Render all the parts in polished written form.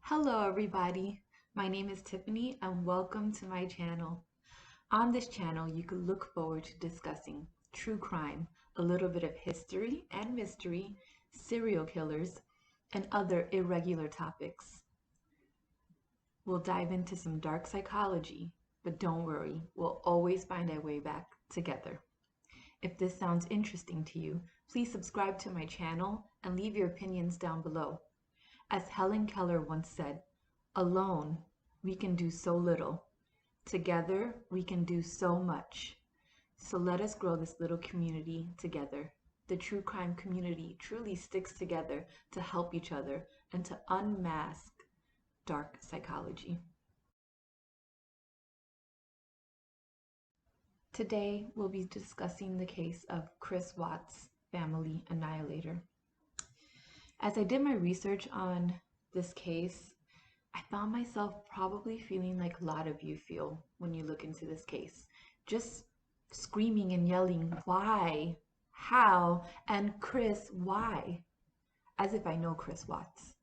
Hello everybody, my name is Tiffany and welcome to my channel. On this channel you can look forward to discussing true crime, a little bit of history and mystery, serial killers, and other irregular topics. We'll dive into some dark psychology, but don't worry, we'll always find our way back together. If this sounds interesting to you, please subscribe to my channel and leave your opinions down below. As Helen Keller once said, alone we can do so little. Together we can do so much. So let us grow this little community together. The true crime community truly sticks together to help each other and to unmask dark psychology. Today we'll be discussing the case of Chris Watts' family annihilator. As I did my research on this case, I found myself probably feeling like a lot of you feel when you look into this case. Just screaming and yelling, why, how, and Chris, why? As if I know Chris Watts.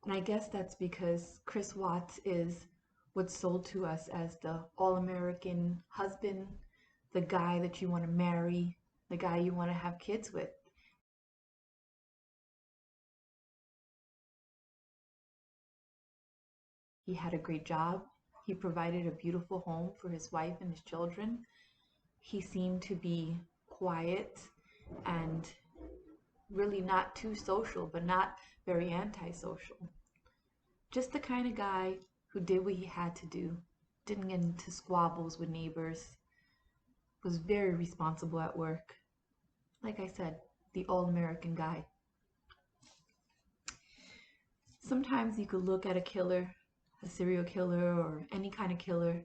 And I guess that's because Chris Watts is what's sold to us as the all-American husband, the guy that you want to marry, the guy you want to have kids with. He had a great job. He provided a beautiful home for his wife and his children. He seemed to be quiet and really not too social, but not very antisocial. Just the kind of guy who did what he had to do, didn't get into squabbles with neighbors, was very responsible at work. Like I said, the all-American guy. Sometimes you could look at a killer, a serial killer, or any kind of killer,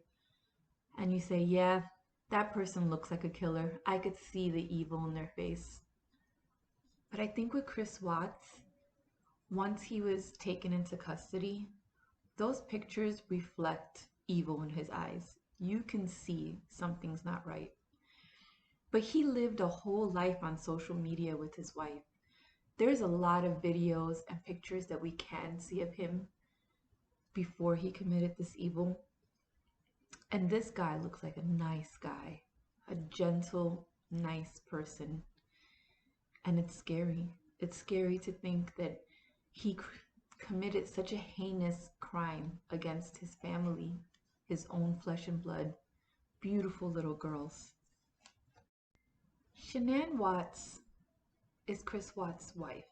and you say, yeah, that person looks like a killer. I could see the evil in their face. But I think with Chris Watts, once he was taken into custody, those pictures reflect evil in his eyes. You can see something's not right. But he lived a whole life on social media with his wife. There's a lot of videos and pictures that we can see of him before he committed this evil. And this guy looks like a nice guy, a gentle, nice person. And it's scary. It's scary to think that he committed such a heinous crime against his family, his own flesh and blood, beautiful little girls. Shanann Watts is Chris Watts' wife.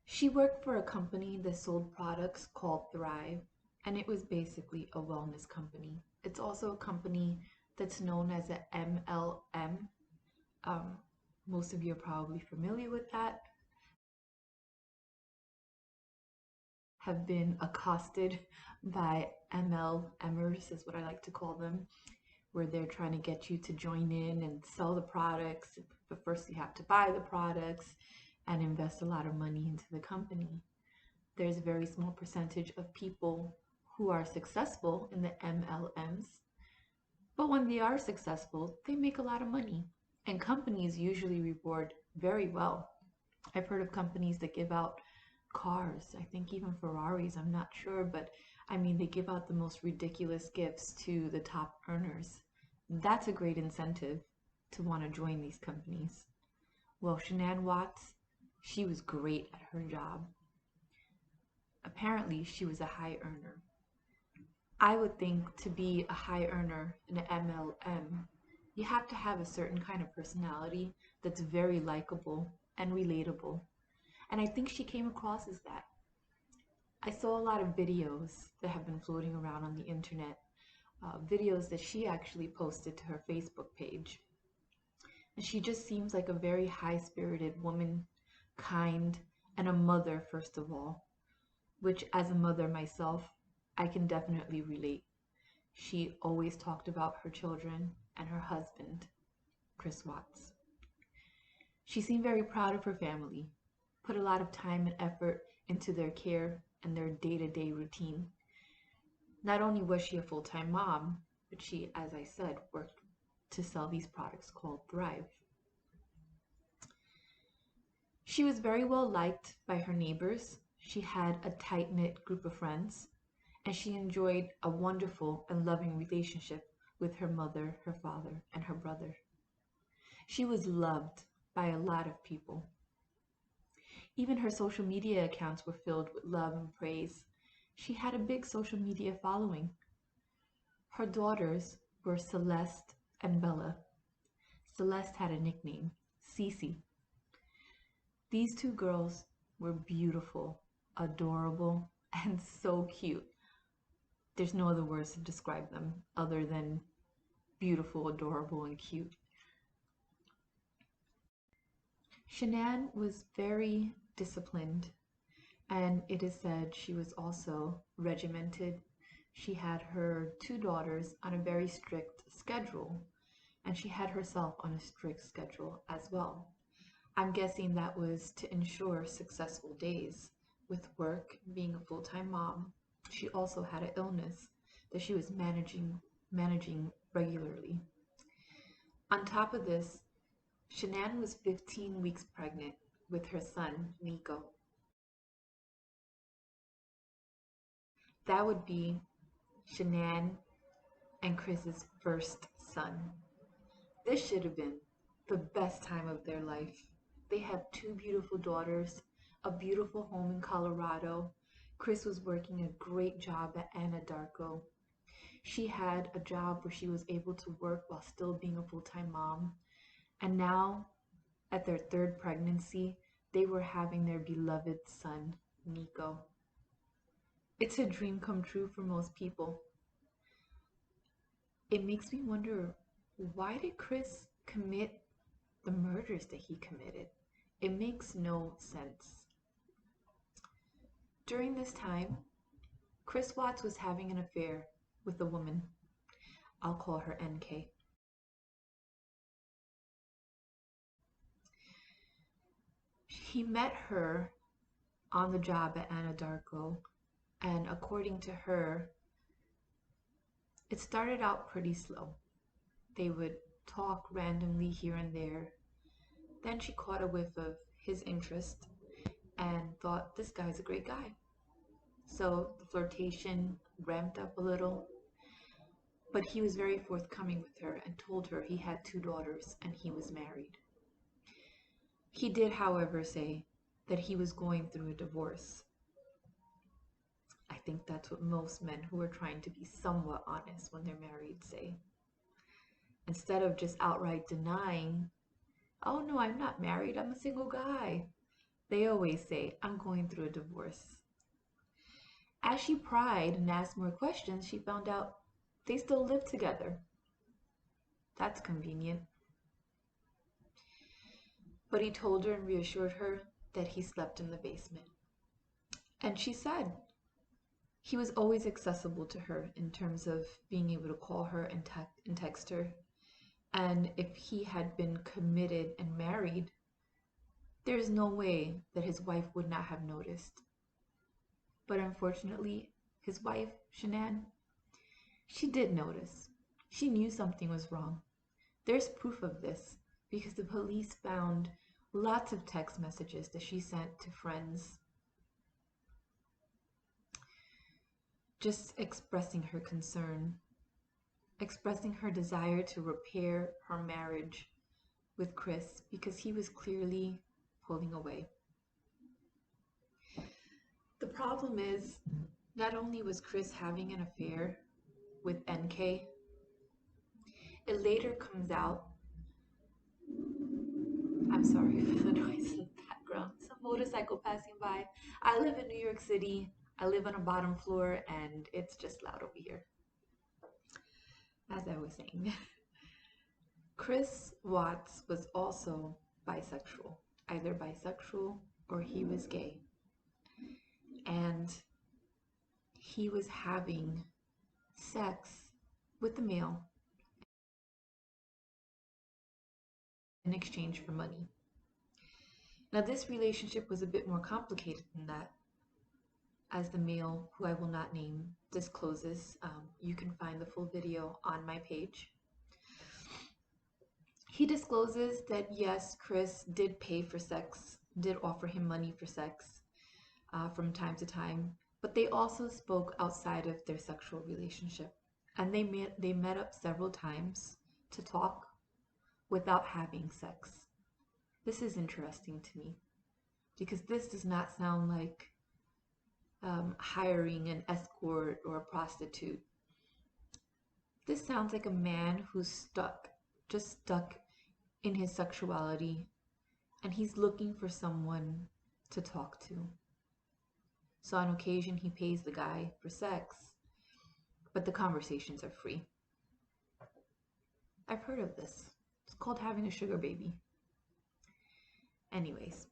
She worked for a company that sold products called Thrive, and it was basically a wellness company. It's also a company that's known as a MLM. Most of you are probably familiar with that. Have been accosted by MLMers, is what I like to call them, where they're trying to get you to join in and sell the products. But first you have to buy the products and invest a lot of money into the company. There's a very small percentage of people who are successful in the MLMs, but when they are successful, they make a lot of money. And companies usually reward very well. I've heard of companies that give out cars, I think even Ferraris, I'm not sure, but I mean, they give out the most ridiculous gifts to the top earners. That's a great incentive to want to join these companies. Well, Shanann Watts, she was great at her job. Apparently, she was a high earner. I would think to be a high earner in an MLM, you have to have a certain kind of personality that's very likable and relatable. And I think she came across as that. I saw a lot of videos that have been floating around on the internet, videos that she actually posted to her Facebook page. And she just seems like a very high-spirited woman, kind, and a mother, first of all, which as a mother myself, I can definitely relate. She always talked about her children and her husband, Chris Watts. She seemed very proud of her family, put a lot of time and effort into their care and their day-to-day routine. Not only was she a full-time mom, but she, as I said, worked to sell these products called Thrive. She was very well liked by her neighbors. She had a tight knit group of friends, and she enjoyed a wonderful and loving relationship with her mother, her father, and her brother. She was loved by a lot of people. Even her social media accounts were filled with love and praise. She had a big social media following. Her daughters were Celeste and Bella. Celeste had a nickname, Cece. These two girls were beautiful, adorable, and so cute. There's no other words to describe them other than beautiful, adorable, and cute. Shanann was very disciplined, and it is said she was also regimented. She had her two daughters on a very strict schedule, and she had herself on a strict schedule as well. I'm guessing that was to ensure successful days. With work, being a full-time mom, she also had an illness that she was managing regularly. On top of this, Shanann was 15 weeks pregnant with her son, Nico. That would be Shanann and Chris's first son. This should have been the best time of their life. They have two beautiful daughters, a beautiful home in Colorado. Chris was working a great job at Anadarko. She had a job where she was able to work while still being a full-time mom. And now, at their third pregnancy, they were having their beloved son, Nico. It's a dream come true for most people. It makes me wonder, why did Chris commit the murders that he committed? It makes no sense. During this time, Chris Watts was having an affair with a woman. I'll call her NK. He met her on the job at Anadarko, and according to her, it started out pretty slow. They would talk randomly here and there. Then she caught a whiff of his interest and thought, this guy's a great guy. So the flirtation ramped up a little, but he was very forthcoming with her and told her he had two daughters and he was married. He did, however, say that he was going through a divorce. I think that's what most men who are trying to be somewhat honest when they're married say. Instead of just outright denying, oh no, I'm not married, I'm a single guy, they always say, I'm going through a divorce. As she pried and asked more questions, she found out they still live together. That's convenient. But he told her and reassured her that he slept in the basement. And she said he was always accessible to her in terms of being able to call her and text her. And if he had been committed and married, there's no way that his wife would not have noticed. But unfortunately, his wife, Shanann, she did notice. She knew something was wrong. There's proof of this because the police found lots of text messages that she sent to friends, just expressing her concern, expressing her desire to repair her marriage with Chris because he was clearly pulling away. The problem is, not only was Chris having an affair with NK, it later comes out, I'm sorry for the noise in the background, some motorcycle passing by. I live in New York City. I live on a bottom floor and it's just loud over here. As I was saying, Chris Watts was also bisexual, either bisexual or he was gay. And he was having sex with the male in exchange for money. Now, this relationship was a bit more complicated than that. As the male, who I will not name, discloses, you can find the full video on my page. He discloses that yes, Chris did pay for sex, did offer him money for sex. from time to time, but they also spoke outside of their sexual relationship. And they met up several times to talk without having sex. This is interesting to me because this does not sound like hiring an escort or a prostitute. This sounds like a man who's stuck, just stuck in his sexuality, and he's looking for someone to talk to. So on occasion, he pays the guy for sex, but the conversations are free. I've heard of this. It's called having a sugar baby. Anyways,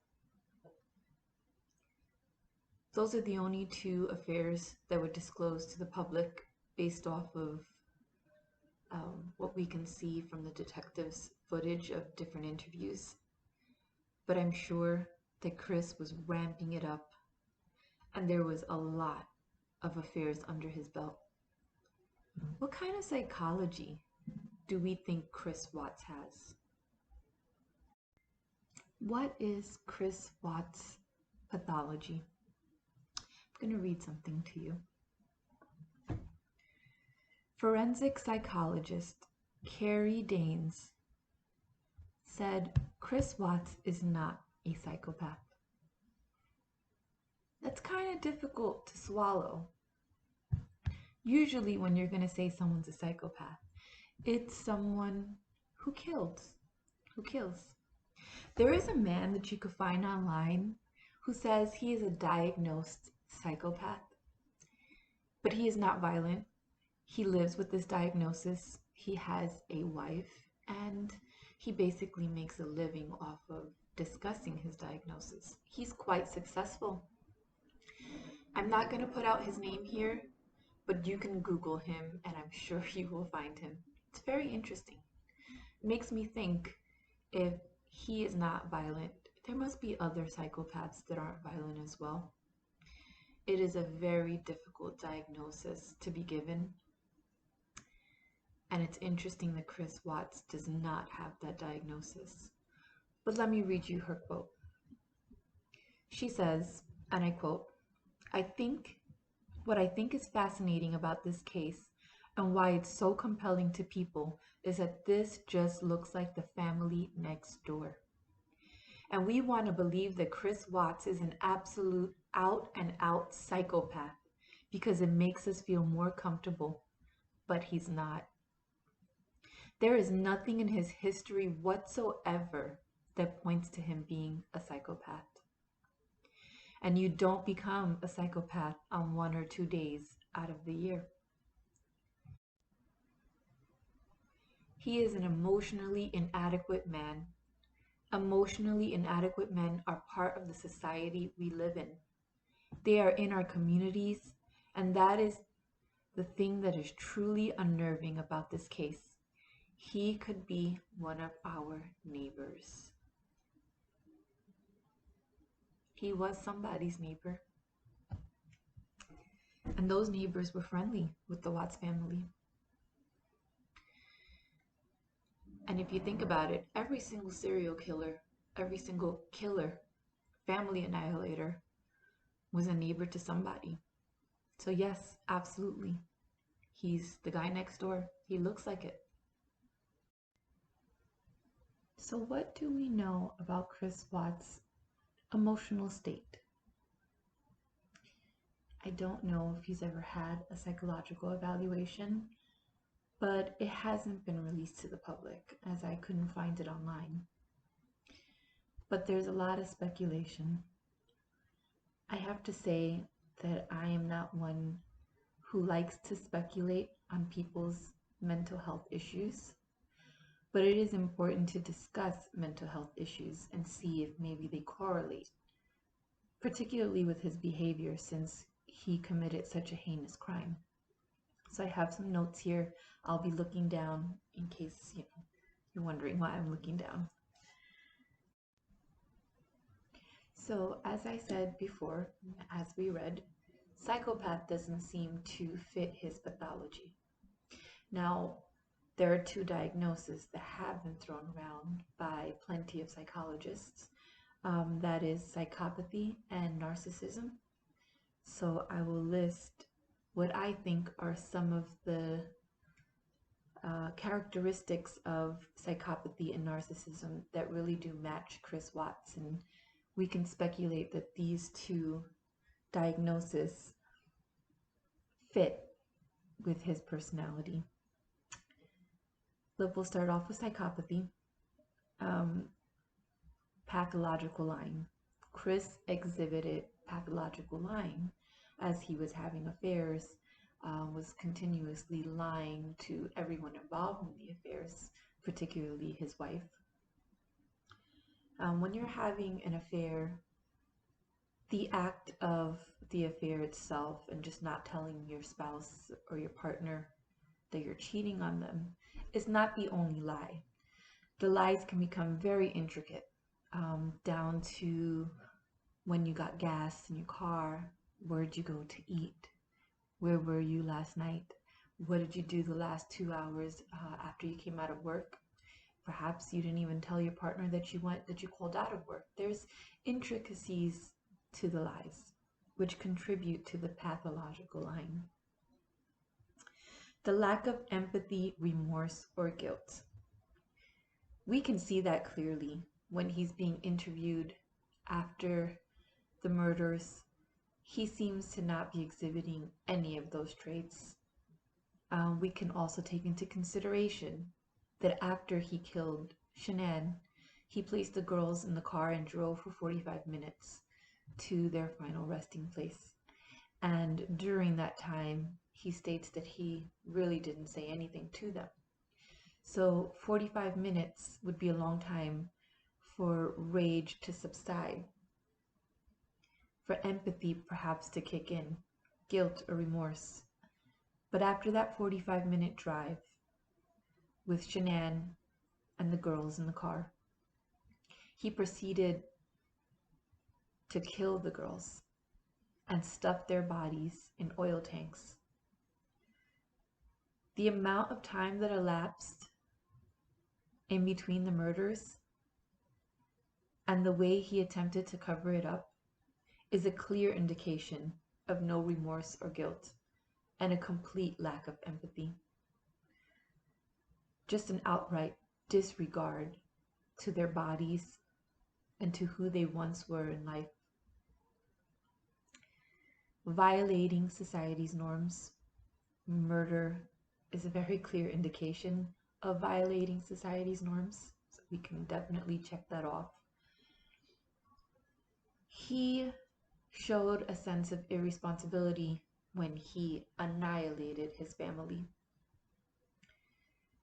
those are the only two affairs that were disclosed to the public based off of what we can see from the detectives' footage of different interviews. But I'm sure that Chris was ramping it up, and there was a lot of affairs under his belt. What kind of psychology do we think Chris Watts has? What is Chris Watts' pathology? I'm going to read something to you. Forensic psychologist Carrie Danes said Chris Watts is not a psychopath. That's kind of difficult to swallow. Usually when you're going to say someone's a psychopath, it's someone who kills. There is a man that you could find online who says he is a diagnosed psychopath, but he is not violent. He lives with this diagnosis. He has a wife, and he basically makes a living off of discussing his diagnosis. He's quite successful. I'm not going to put out his name here, but you can Google him, and I'm sure you will find him. It's very interesting. It makes me think, if he is not violent, there must be other psychopaths that aren't violent as well. It is a very difficult diagnosis to be given. And it's interesting that Chris Watts does not have that diagnosis. But let me read you her quote. She says, and I quote, What I think is fascinating about this case and why it's so compelling to people is that this just looks like the family next door. And we want to believe that Chris Watts is an absolute out and out psychopath because it makes us feel more comfortable, but he's not. There is nothing in his history whatsoever that points to him being a psychopath. And you don't become a psychopath on 1 or 2 days out of the year. He is an emotionally inadequate man. Emotionally inadequate men are part of the society we live in. They are in our communities, and that is the thing that is truly unnerving about this case. He could be one of our neighbors. He was somebody's neighbor. And those neighbors were friendly with the Watts family. And if you think about it, every single serial killer, every single killer, family annihilator, was a neighbor to somebody. So yes, absolutely. He's the guy next door. He looks like it. So what do we know about Chris Watts' emotional state? I don't know if he's ever had a psychological evaluation, but it hasn't been released to the public as I couldn't find it online. But there's a lot of speculation. I have to say that I am not one who likes to speculate on people's mental health issues, but it is important to discuss mental health issues and see if maybe they correlate, particularly with his behavior since he committed such a heinous crime. So I have some notes here. I'll be looking down in case you're wondering why I'm looking down. So as I said before, as we read, psychopath doesn't seem to fit his pathology. Now, there are two diagnoses that have been thrown around by plenty of psychologists. That is psychopathy and narcissism. So I will list what I think are some of the characteristics of psychopathy and narcissism that really do match Chris Watts. And we can speculate that these two diagnoses fit with his personality. We'll start off with psychopathy. Pathological lying. Chris exhibited pathological lying as he was having affairs, was continuously lying to everyone involved in the affairs, particularly his wife. When you're having an affair, the act of the affair itself and just not telling your spouse or your partner that you're cheating on them is not the only lie. The lies can become very intricate, down to when you got gas in your car, where'd you go to eat, where were you last night, what did you do the last 2 hours after you came out of work. Perhaps you didn't even tell your partner that you called out of work. There's intricacies to the lies which contribute to the pathological lying. The lack of empathy, remorse, or guilt. We can see that clearly when he's being interviewed after the murders. He seems to not be exhibiting any of those traits. We can also take into consideration that after he killed Shanann, he placed the girls in the car and drove for 45 minutes to their final resting place. And during that time, he states that he really didn't say anything to them. So 45 minutes would be a long time for rage to subside, for empathy perhaps to kick in, guilt or remorse. But after that 45-minute drive with Shanann and the girls in the car, he proceeded to kill the girls and stuff their bodies in oil tanks. The amount of time that elapsed in between the murders and the way he attempted to cover it up is a clear indication of no remorse or guilt and a complete lack of empathy. Just an outright disregard to their bodies and to who they once were in life. Violating society's norms. Murder is a very clear indication of violating society's norms, so we can definitely check that off. He showed a sense of irresponsibility when he annihilated his family.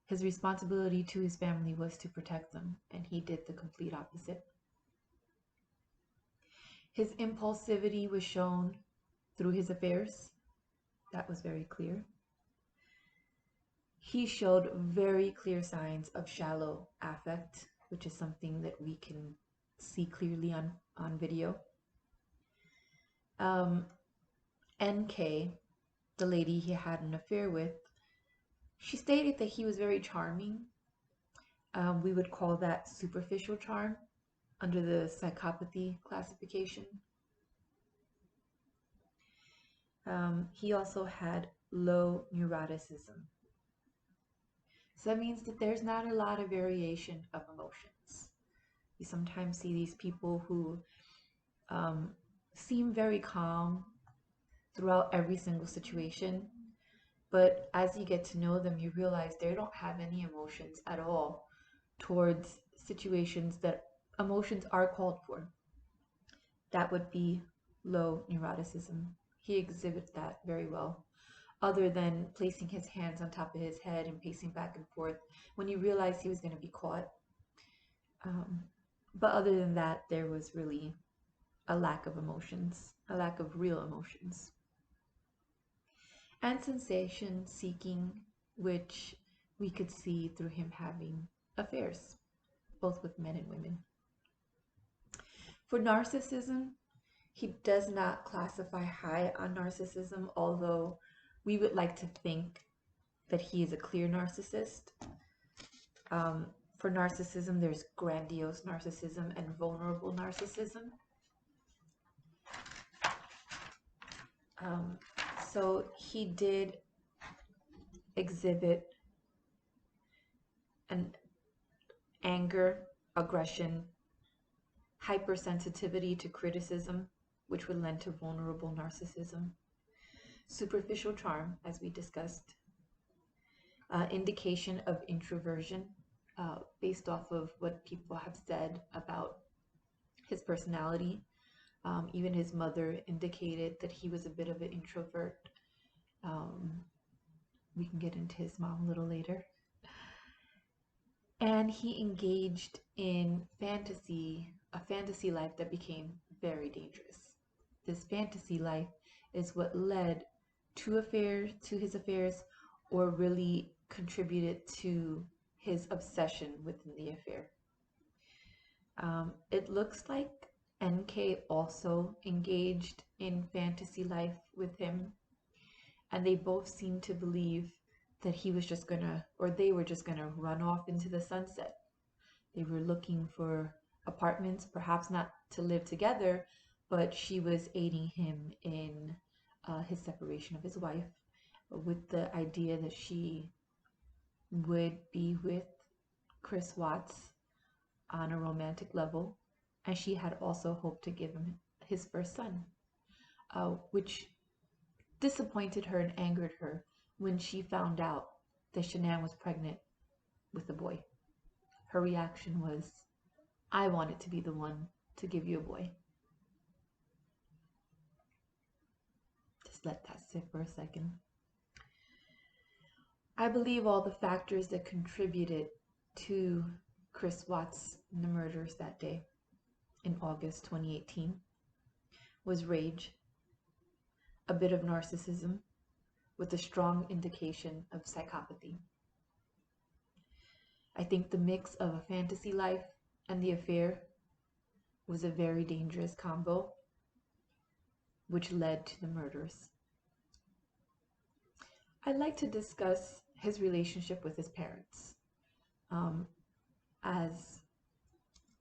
His responsibility to his family was to protect them, and he did the complete opposite. His impulsivity was shown through his affairs. That was very clear. He showed very clear signs of shallow affect, which is something that we can see clearly on video. NK, the lady he had an affair with, she stated that he was very charming. We would call that superficial charm under the psychopathy classification. He also had low neuroticism. So that means that there's not a lot of variation of emotions. You sometimes see these people who seem very calm throughout every single situation, but as you get to know them, you realize they don't have any emotions at all towards situations that emotions are called for. That would be low neuroticism. He exhibits that very well, other than placing his hands on top of his head and pacing back and forth when he realized he was going to be caught. But other than that, there was really a lack of emotions, a lack of real emotions. And sensation seeking, which we could see through him having affairs, both with men and women. For narcissism, he does not classify high on narcissism, although we would like to think that he is a clear narcissist. For narcissism, there's grandiose narcissism and vulnerable narcissism. Um, so he did exhibit an anger, aggression, hypersensitivity to criticism, which would lend to vulnerable narcissism, superficial charm, as we discussed, indication of introversion, based off of what people have said about his personality. Even his mother indicated that he was a bit of an introvert. Um, we can get into his mom a little later. And he engaged in fantasy, a fantasy life that became very dangerous. This fantasy life is what led to his affairs, or really contributed to his obsession within the affair. It looks like NK also engaged in fantasy life with him, and they both seemed to believe that he was just gonna, or they were just gonna run off into the sunset. They were looking for apartments, perhaps not to live together, but she was aiding him in his separation of his wife, with the idea that she would be with Chris Watts on a romantic level, and she had also hoped to give him his first son, which disappointed her and angered her when she found out that Shanann was pregnant with a boy. Her reaction was, I wanted to be the one to give you a boy. Just let that sit for a second. I believe all the factors that contributed to Chris Watts and the murders that day in August 2018 was rage, a bit of narcissism, with a strong indication of psychopathy. I think the mix of a fantasy life and the affair was a very dangerous combo, which led to the murders. I'd like to discuss his relationship with his parents, as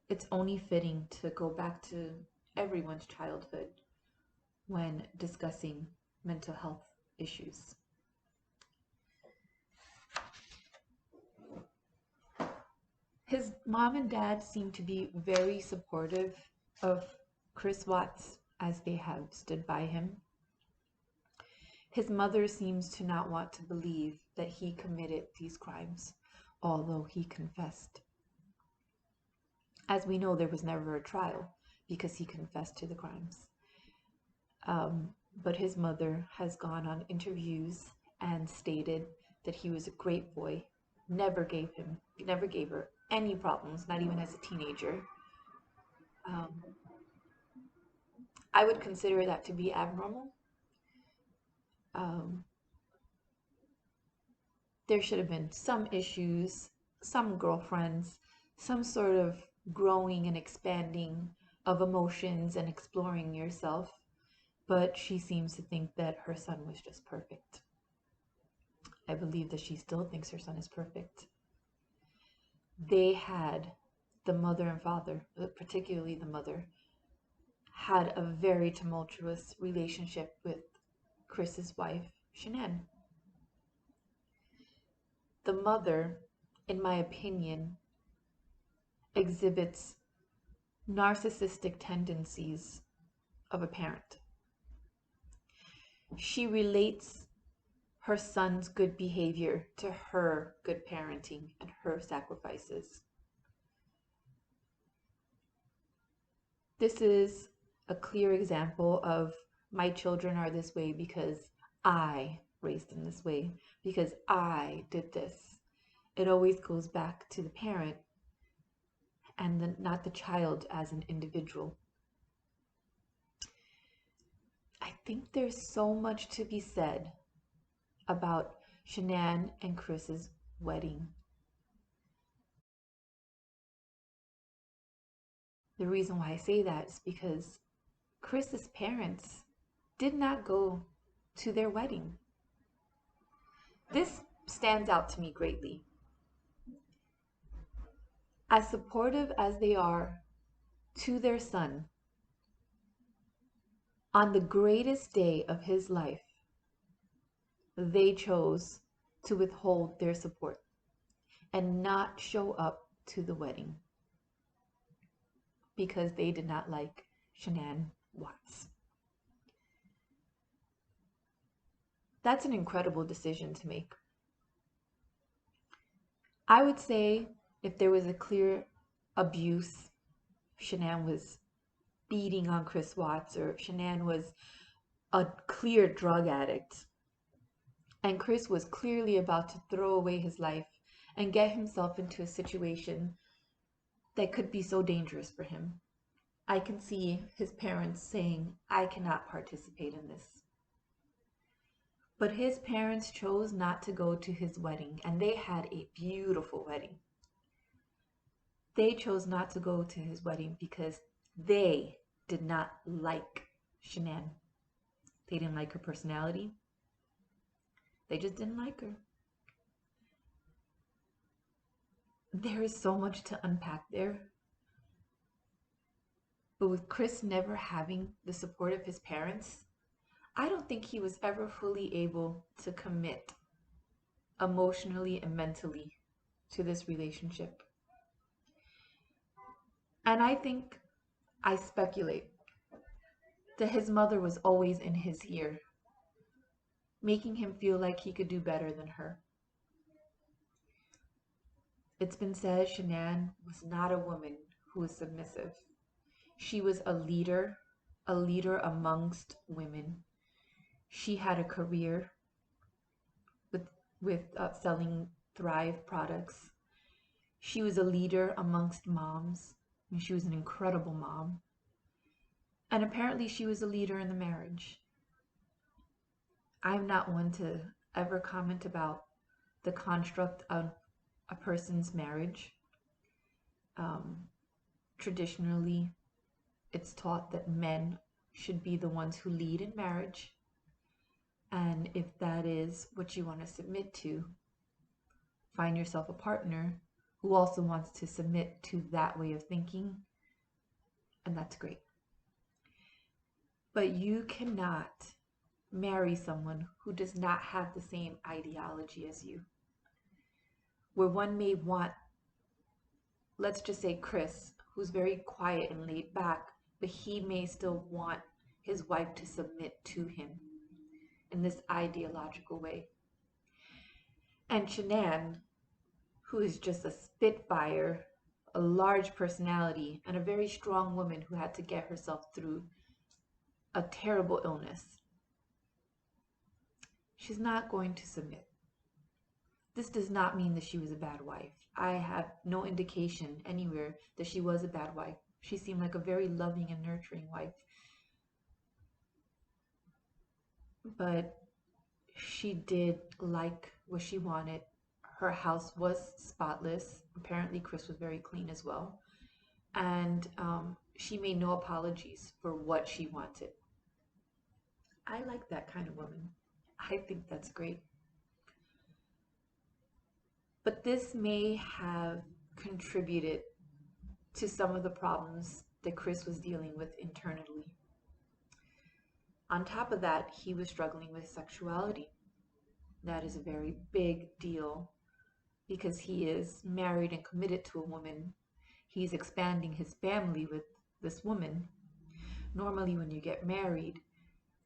it's only fitting to go back to everyone's childhood when discussing mental health issues. His mom and dad seem to be very supportive of Chris Watts, as they have stood by him. His mother seems to not want to believe that he committed these crimes, although he confessed. As we know, there was never a trial because he confessed to the crimes. But his mother has gone on interviews and stated that he was a great boy, never gave her any problems, not even as a teenager. I would consider that to be abnormal. There should have been some issues, some girlfriends, some sort of growing and expanding of emotions and exploring yourself, but she seems to think that her son was just perfect. I believe that she still thinks her son is perfect. They had, the mother and father, particularly the mother, had a very tumultuous relationship with Chris's wife, Shanann. The mother, in my opinion, exhibits narcissistic tendencies of a parent. She relates her son's good behavior to her good parenting and her sacrifices. This is a clear example of my children are this way because I raised them this way, because I did this. It always goes back to the parent and not the child as an individual. I think there's so much to be said about Shanann and Chris's wedding. The reason why I say that is because Chris's parents did not go to their wedding. This stands out to me greatly. As supportive as they are to their son, On the greatest day of his life, they chose to withhold their support and not show up to the wedding because they did not like Shanann Watts. That's an incredible decision to make. I would say if there was a clear abuse, Shanann was beating on Chris Watts, or Shanann was a clear drug addict, and Chris was clearly about to throw away his life and get himself into a situation that could be so dangerous for him, I can see his parents saying, I cannot participate in this. But his parents chose not to go to his wedding, and they had a beautiful wedding. They chose not to go to his wedding because they did not like Shanann. They didn't like her personality. They just didn't like her. There is so much to unpack there. But with Chris never having the support of his parents, I don't think he was ever fully able to commit emotionally and mentally to this relationship. And I speculate that his mother was always in his ear, making him feel like he could do better than her. It's been said Shanann was not a woman who was submissive. She was a leader amongst women. She had a career with selling Thrive products. She was a leader amongst moms. I mean, she was an incredible mom. And apparently she was a leader in the marriage. I'm not one to ever comment about the construct of a person's marriage. Traditionally, it's taught that men should be the ones who lead in marriage. And if that is what you want to submit to, find yourself a partner who also wants to submit to that way of thinking, and that's great. But you cannot marry someone who does not have the same ideology as you. Where one may want, let's just say Chris, who's very quiet and laid back, but he may still want his wife to submit to him in this ideological way. And Shanann, who is just a spitfire, a large personality, and a very strong woman who had to get herself through a terrible illness, she's not going to submit. This does not mean that she was a bad wife. I have no indication anywhere that she was a bad wife. She seemed like a very loving and nurturing wife. But she did like what she wanted. Her house was spotless. Apparently Chris was very clean as well. And she made no apologies for what she wanted. I like that kind of woman. I think that's great. But this may have contributed to some of the problems that Chris was dealing with internally. On top of that, he was struggling with sexuality. That is a very big deal because he is married and committed to a woman. He's expanding his family with this woman. Normally, when you get married,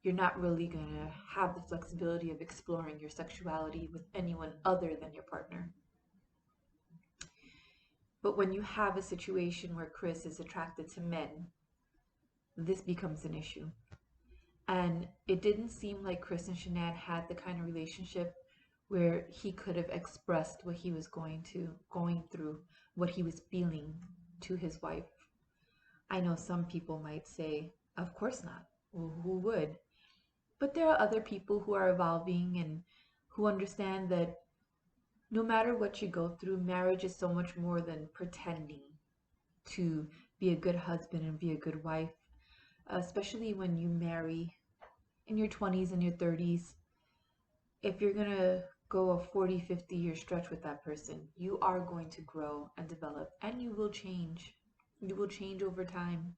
you're not really going to have the flexibility of exploring your sexuality with anyone other than your partner. But when you have a situation where Chris is attracted to men, this becomes an issue. And it didn't seem like Chris and Shanann had the kind of relationship where he could have expressed what he was going through, what he was feeling to his wife. I know some people might say, of course not. Well, who would? But there are other people who are evolving and who understand that no matter what you go through, marriage is so much more than pretending to be a good husband and be a good wife, especially when you marry in your 20s and your 30s. If you're going to go a 40, 50-year stretch with that person, you are going to grow and develop, and you will change. You will change over time.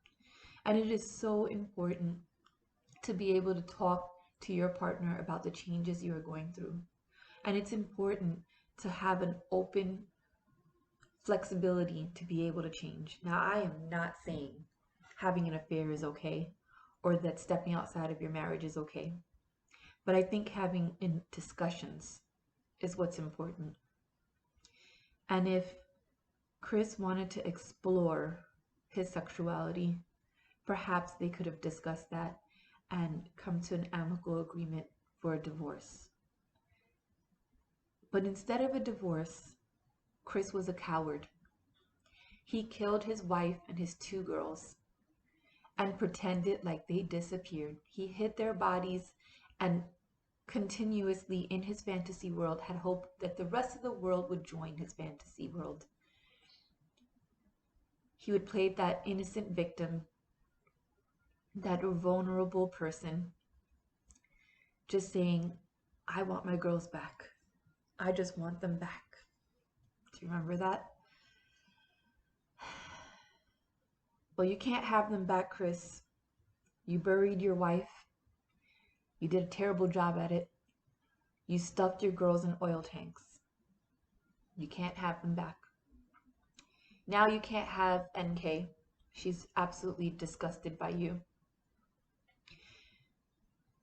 And it is so important to be able to talk to your partner about the changes you are going through. And it's important to have an open flexibility to be able to change. Now, I am not saying having an affair is okay or that stepping outside of your marriage is okay. But I think having discussions is what's important. And if Chris wanted to explore his sexuality, perhaps they could have discussed that and come to an amicable agreement for a divorce. But instead of a divorce, Chris was a coward. He killed his wife and his 2 girls and pretended like they disappeared. He hid their bodies and continuously in his fantasy world had hoped that the rest of the world would join his fantasy world. He would play that innocent victim, that vulnerable person, just saying, I want my girls back. I just want them back. Do you remember that? Well, you can't have them back, Chris. You buried your wife. You did a terrible job at it. You stuffed your girls in oil tanks. You can't have them back. Now you can't have NK. She's absolutely disgusted by you.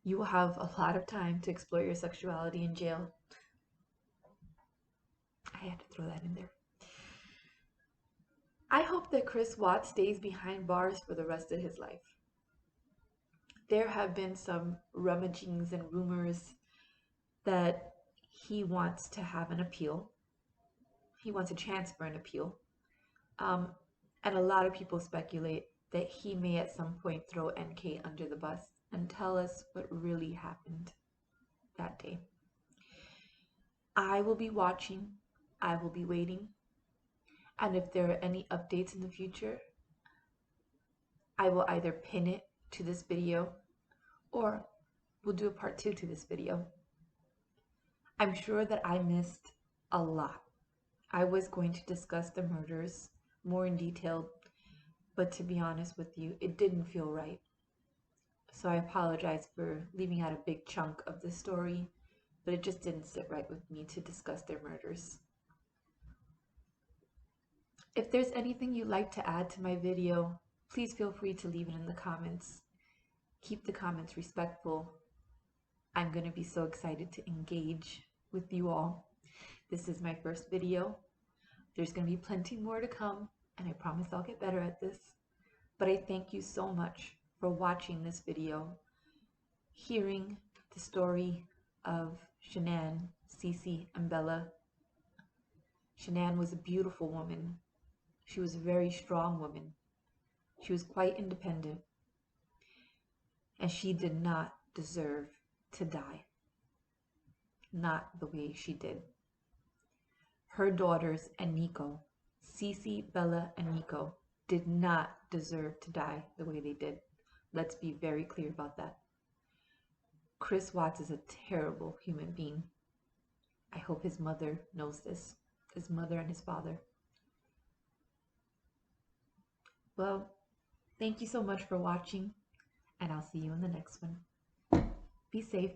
You will have a lot of time to explore your sexuality in jail. I had to throw that in there. I hope that Chris Watts stays behind bars for the rest of his life. There have been some rummagings and rumors that he wants to have an appeal. He wants a chance for an appeal. And a lot of people speculate that he may at some point throw NK under the bus and tell us what really happened that day. I will be watching. I will be waiting. And if there are any updates in the future, I will either pin it to this video or we'll do a part 2 to this video. I'm sure that I missed a lot. I was going to discuss the murders more in detail, but to be honest with you, it didn't feel right. So I apologize for leaving out a big chunk of the story, but it just didn't sit right with me to discuss their murders. If there's anything you'd like to add to my video, please feel free to leave it in the comments. Keep the comments respectful. I'm going to be so excited to engage with you all. This is my first video. There's going to be plenty more to come, and I promise I'll get better at this. But I thank you so much for watching this video, hearing the story of Shanann, Cece, and Bella. Shanann was a beautiful woman. She was a very strong woman. She was quite independent. And she did not deserve to die. Not the way she did. Her daughters and Nico, Cece, Bella, and Nico, did not deserve to die the way they did. Let's be very clear about that. Chris Watts is a terrible human being. I hope his mother knows this. His mother and his father. Well, thank you so much for watching, and I'll see you in the next one. Be safe.